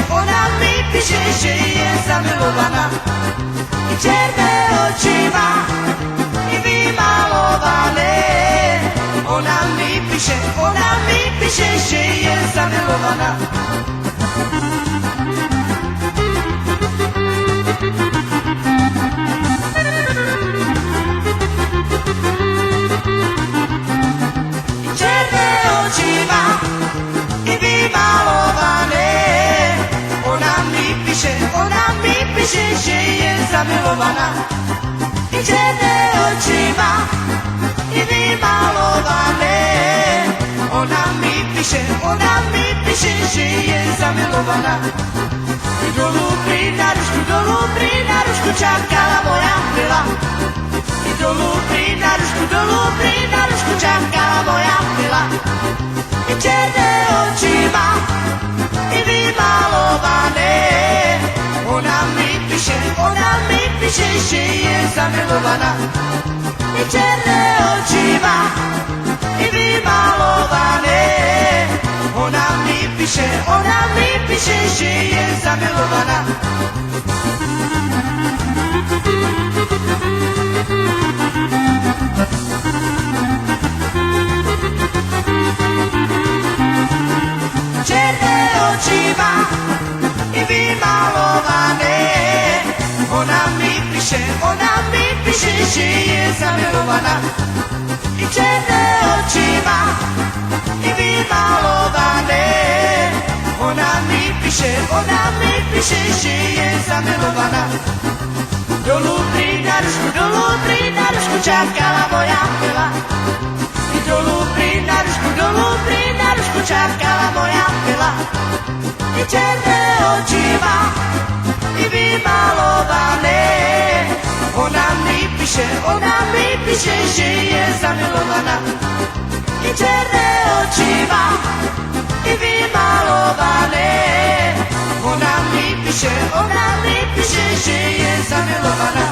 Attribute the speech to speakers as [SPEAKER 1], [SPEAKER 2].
[SPEAKER 1] ona mi píše, že je zamilovaná. I černé oči má, i vymalované. Ona mi píše, že je zamilovaná. Černé oči má, i vymalované. Ona mi píše, že je zamilovaná. I černé oči má, i vymalované. Ona mi píše, že je zamilovaná. I dolu pri narušku čakala moja milá. I dolu pri narušku čakala moja milá. I černé oči má, i vymalované. Ona mi píše, že je zamilovaná. I černé oči má, i vymalované. Ona mi píše, že je zamilovaná. Černé oči má, i vymalované. Ona mi píše, že je zamilovaná. I černé oči má, i vymalované. Ona mi píše, že je zamilovaná. Dolu pri narušku čakala moja milá. I dolu pri narušku čakala moja milá. I černé oči má, i vymalované. Ona mi píše, že je zamilovaná. I černé oči má, i vymalované. Ona mi píše, že je zamilovaná.